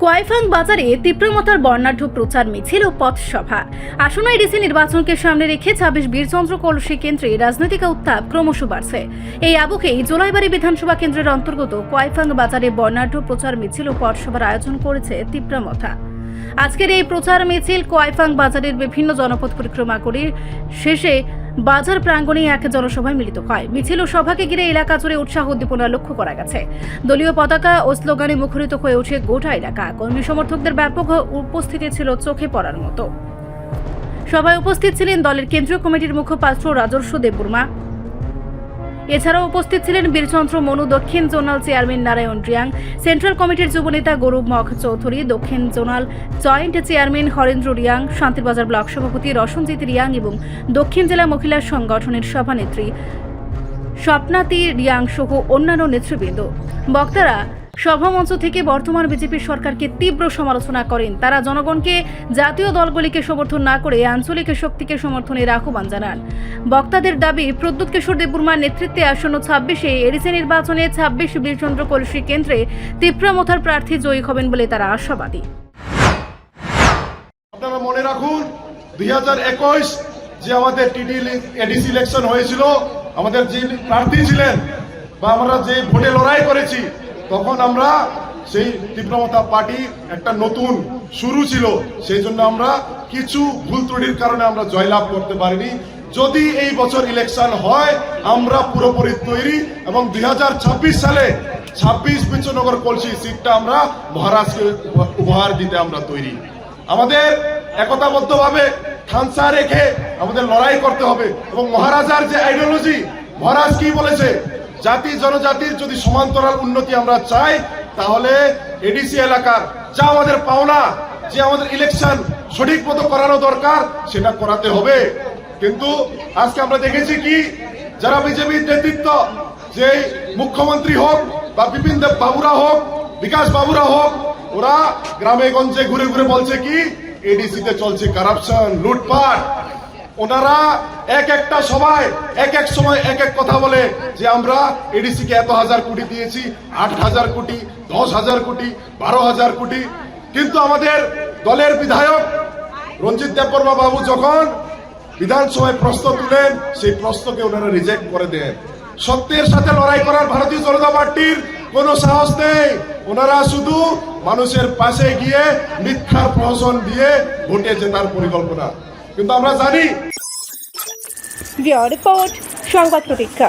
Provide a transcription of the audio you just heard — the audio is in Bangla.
কোয়াইফাং বাজারে তীব্রমতার বর্ণাঢ্য প্রচার মিছিল ও পথসভা। আসন্ন এডিসি নির্বাচনকে সামনে রেখে 26 বীরচন্দ্র কলসি কেন্দ্রে রাজনৈতিক উত্তাপ ক্রমশ বাড়ছে। এই আবহেই জোলাইবাড়ি বিধানসভা কেন্দ্রের অন্তর্গত কোয়াইফাং বাজারে বর্ণাঢ্য প্রচার মিছিল ও পথসভার আয়োজন করেছে তীব্রমতা। আজকের এই প্রচার মিছিল কোয়াইফাং বাজারের বিভিন্ন জনপদ পরিক্রমা করে শেষে বাজার প্রাঙ্গণে এক জনসভায় মিলিত হয়। মিছিল ও সভাকে ঘিরে এলাকা জুড়ে উৎসাহ উদ্দীপনা লক্ষ্য করা গেছে। দলীয় পতাকা ও স্লোগানে মুখরিত হয়ে ওঠে গোটা এলাকা। কর্মী সমর্থকদের ব্যাপক উপস্থিতি ছিল চোখে পড়ার মতো। সভায় উপস্থিত ছিলেন দলের কেন্দ্রীয় কমিটির মুখপাত্র রাজর্ষ দেববর্মা। এছাড়াও উপস্থিত ছিলেন বীরচন্দ্র মনু, দক্ষিণ zonal chairman Narayan Reang, central কমিটির যুবনেতা গৌরব মখ চৌধুরী, দক্ষিণ zonal joint chairman Harendra Reang, Shantirbazar block সভাপতি রসনজিৎ রিয়াং এবং দক্ষিণ জেলা মহিলা সংগঠনের সভানেত্রী স্বপ্নাতি রিয়াং সহ অন্যান্য নেতৃবৃন্দ। বক্তারা সভামঞ্চ থেকে বর্তমান বিজেপি সরকারকে তীব্র সমালোচনা করেন। তারা জনগণকে জাতীয় দলগুলিকে সমর্থন না করে আঞ্চলিক শক্তিকে সমর্থনের আহ্বান জানান। বক্তাদের দাবি, প্রদ্যুৎ কিশোর দেববর্মার নেতৃত্বে আসন্ন 26 এডিসি নির্বাচনে 26 বীরচন্দ্র কলসি কেন্দ্রে তীব্রমতার প্রার্থী জয়ী হবেন বলে তারা আশাবাদী। আপনারা মনে রাখুন, 2021 যে আমাদের এডিসি ইলেকশন হয়েছিল, আমাদের যে প্রার্থী ছিলেন বা আমরা যে ভোটে লড়াই করেছি, তখন আমরা সেই তীব্রমতা পার্টি একটা নতুন শুরু ছিল, সেই জন্য আমরা কিছু ভুল ত্রুটির কারণে আমরা জয়লাভ করতে পারিনি। যদি এই বছর ইলেকশন হয়, আমরা পুরোপুরি তৈরি এবং 2026 সালে 26 বিশ্বনগর কলসি সিটটা আমরা মহারাজকে উপহার দিতে আমরা তৈরি। আমাদের একতাবদ্ধভাবে খানসা রেখে আমাদের লড়াই করতে হবে এবং মহারাজার যে আইডিওলজি, মহারাজ কি বলেছে, জাতি জনজাতির যদি সমান্তরাল উন্নতি আমরা চাই, তাহলে এডিসি এলাকার যা আমাদের পাওনা, যে আমাদের ইলেকশন সঠিক মতো করানো দরকার, সেটা করাতে হবে। কিন্তু আজকে আমরা দেখেছি কি, যারা বিজেপির নেতৃত্ব, যে মুখ্যমন্ত্রী হোক বা বিপিন দেব বাবুরা হোক, বিকাশ বাবুরা হোক, ওরা গ্রামে গঞ্জে ঘুরে ঘুরে বলছে কি এডিসিতে চলছে কারাপশন, লুটপাট। ওনারা একটা সভায় এক সময় এক কথা বলে যে আমরা এডিসিকে এত হাজার কোটি দিয়েছি, 8,000 কোটি, 10,000 কোটি, 12,000 কোটি। কিন্তু আমাদের দলের বিধায়ক রঞ্জিত দেববর্মা বাবু যখন বিধানসভায় প্রশ্ন তুলেন, সেই প্রশ্নকে ওনারা রিজেক্ট করে দেন। সত্যের সাথে লড়াই করার ভারতীয় জনতা পার্টির কোনো সাহস নেই। ওনারা শুধু মানুষের পাশে গিয়ে মিথ্যার প্রহসন দিয়ে ভোটে জেতার পরিকল্পনা। কিন্তু আমরা জানি। রিপোর্ট সংবাদ প্রতীক্ষা।